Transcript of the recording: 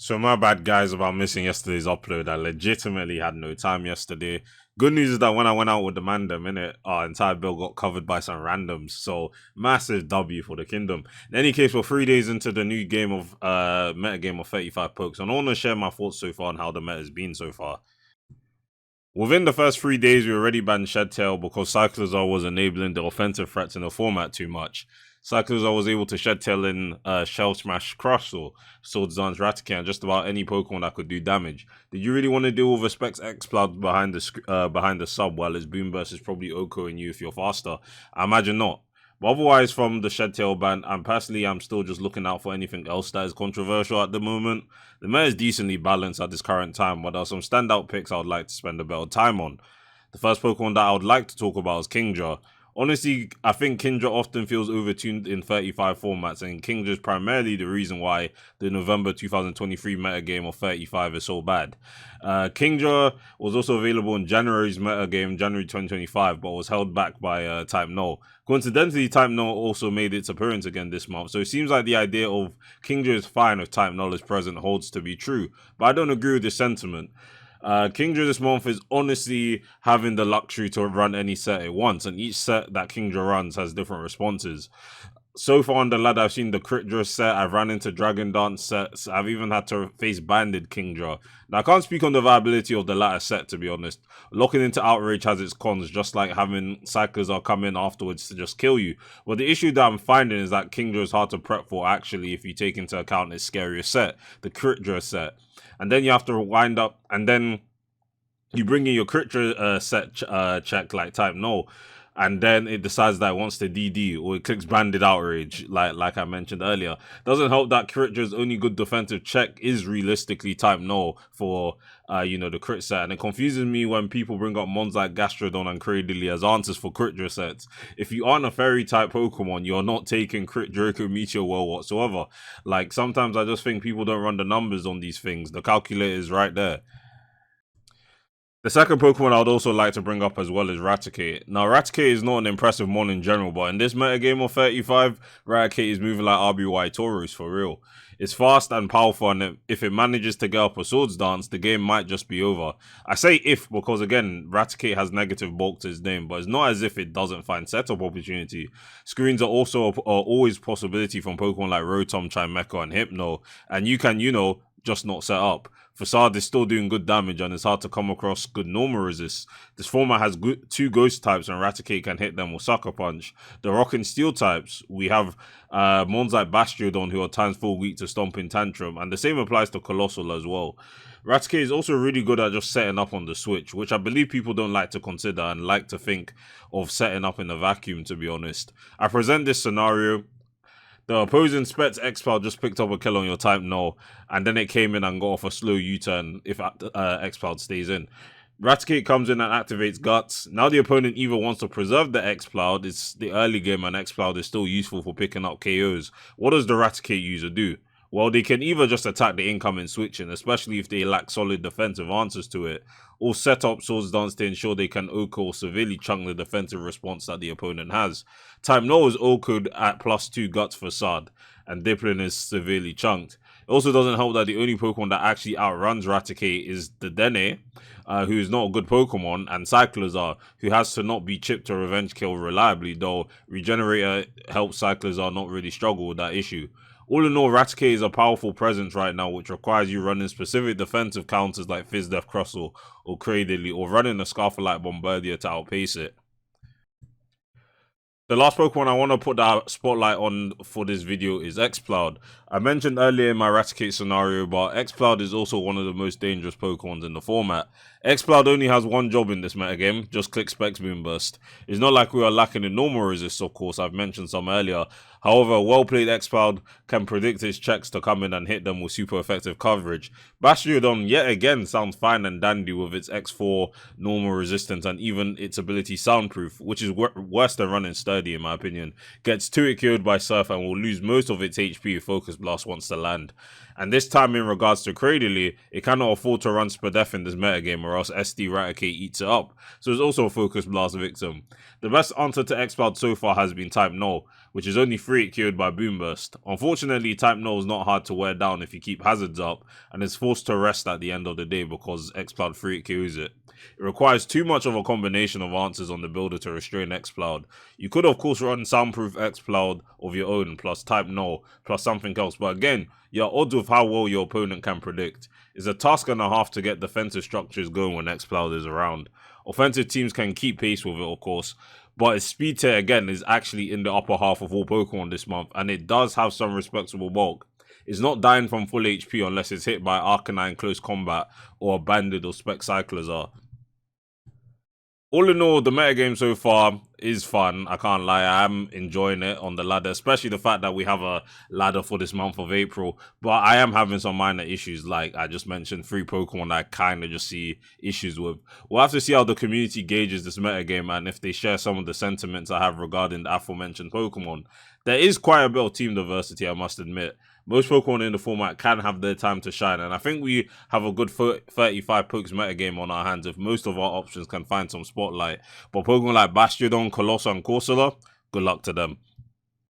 So my bad, guys, about missing yesterday's upload. I legitimately had no time yesterday. Good news is that when I went out with the mandem, innit, our entire bill got covered by some randoms. So massive W for the kingdom. In any case, we're 3 days into the new game of meta game of 35 pokes, and I want to share my thoughts so far on how the meta has been so far. Within the first 3 days, we already banned Shedtail because Cyclizar was enabling the offensive threats in the format too much. Cyclizar was able to Shedtail in Shell Smash Crush or Swords Dance Raticate and just about any Pokemon that could do damage. Did you really want to deal with Respect's X-Cloud behind the sub while its Boom Burst is probably OHKOing you if you're faster? I imagine not. But otherwise, from the Shedtail ban, I'm still just looking out for anything else that is controversial at the moment. The meta is decently balanced at this current time, but there are some standout picks I would like to spend a bit of time on. The first Pokemon that I would like to talk about is Kingdra. Honestly, I think Kingdra often feels overtuned in 35 formats, and Kingdra is primarily the reason why the November 2023 metagame of 35 is so bad. Kingdra was also available in January's metagame, January 2025, but was held back by Type Null. Coincidentally, Type Null also made its appearance again this month, so it seems like the idea of Kingdra is fine if Type Null is present holds to be true, but I don't agree with this sentiment. Kingdra this month is honestly having the luxury to run any set it wants, and each set that Kingdra runs has different responses. So far on the ladder, I've seen the Critdra set, I've ran into Dragon Dance sets, I've even had to face Banded Kingdra. Now, I can't speak on the viability of the latter set, to be honest. Locking into Outrage has its cons, just like having Cyclizar come in afterwards to just kill you. But the issue that I'm finding is that Kingdra is hard to prep for, actually, if you take into account its scariest set, the Critdra set. And then you have to wind up, and then you bring in your Critdra set check, like Type Null, and then it decides that it wants to DD or it clicks Banded Outrage, like I mentioned earlier. Doesn't help that Critdra's only good defensive check is realistically Type Null for the crit set, and it confuses me when people bring up mons like Gastrodon and Cradily as answers for Critdra sets. If you aren't a fairy type Pokemon, you're not taking Crit Draco Meteor well whatsoever. Like, sometimes I just think people don't run the numbers on these things. The calculator is right there. The second Pokemon I would also like to bring up as well is Raticate. Now, Raticate is not an impressive mon in general, but in this metagame of 35, Raticate is moving like RBY Taurus for real. It's fast and powerful, and if it manages to get up a Swords Dance, the game might just be over. I say if because, again, Raticate has negative bulk to its name, but it's not as if it doesn't find setup opportunity. Screens are also always possibility from Pokemon like Rotom, Chimecha, and Hypno, and you can, just not set up. Facade is still doing good damage, and it's hard to come across good normal resists. This format has two ghost types, and Raticate can hit them with Sucker Punch. The Rock and Steel types, we have mons like Bastiodon, who are times 4 weak to Stomping Tantrum, and the same applies to Colossal as well. Raticate is also really good at just setting up on the Switch, which I believe people don't like to consider and like to think of setting up in a vacuum, to be honest. I present this scenario. The opposing Spets Expel just picked up a kill on your Type Null, and then it came in and got off a slow U-turn if Expel stays in. Raticate comes in and activates Guts. Now the opponent either wants to preserve the Exploud, it's the early game and Exploud is still useful for picking up KOs. What does the Raticate user do? Well, they can either just attack the incoming switching, especially if they lack solid defensive answers to it, or set up Swords Dance to ensure they can OHKO or severely chunk the defensive response that the opponent has. Type Null is OHKO'd at +2 Guts Facade, and Dipplin is severely chunked. It also doesn't help that the only Pokemon that actually outruns Raticate is the Dene, who is not a good Pokemon, and Cyclizar, who has to not be chipped to revenge kill reliably, though Regenerator helps Cyclizar not really struggle with that issue. All in all, Raticate is a powerful presence right now, which requires you running specific defensive counters like Fizz Def Crustle or Cradily, or running a Scarfalite Bombardier to outpace it. The last Pokemon I want to put that spotlight on for this video is Exploud. I mentioned earlier in my Raticate scenario, but Exploud is also one of the most dangerous Pokemons in the format. Exploud only has one job in this metagame, just click Specs Boomburst. It's not like we are lacking in normal resists, of course, I've mentioned some earlier. However, a well-played Exploud can predict his checks to come in and hit them with super effective coverage. Bastiodon yet again sounds fine and dandy with its X4 normal resistance and even its ability soundproof, which is worse than running sturdy in my opinion. Gets 2-hit killed by Surf and will lose most of its HP if Focus Blast wants to land. And this time, in regards to Cradily, it cannot afford to run Spadef in this metagame or else SD Raticate eats it up. So it's also a Focus Blast victim. The best answer to Xcloud so far has been Type Null, which is only 3 cured by Boom Burst. Unfortunately, Type Null is not hard to wear down if you keep hazards up, and is forced to rest at the end of the day because Xcloud 3 kills it. It requires too much of a combination of answers on the builder to restrain Xcloud. You could of course run Soundproof Xcloud of your own, plus Type Null, plus something else, but again, you're odds with how well your opponent can predict. It's a task and a half to get defensive structures going when Xcloud is around. Offensive teams can keep pace with it, of course, but its speed tier again is actually in the upper half of all Pokemon this month, and it does have some respectable bulk. It's not dying from full HP unless it's hit by Arcanine close combat or a Banded or Spec Cyclizar. All in all, the metagame so far is fun. I can't lie, I am enjoying it on the ladder, especially the fact that we have a ladder for this month of April. But I am having some minor issues, like I just mentioned, 3 Pokemon that I kind of just see issues with. We'll have to see how the community gauges this metagame and if they share some of the sentiments I have regarding the aforementioned Pokemon. There is quite a bit of team diversity, I must admit. Most Pokemon in the format can have their time to shine, and I think we have a good 35 Pokes metagame on our hands if most of our options can find some spotlight. But Pokemon like Bastiodon, Colossal, and Corsola, good luck to them.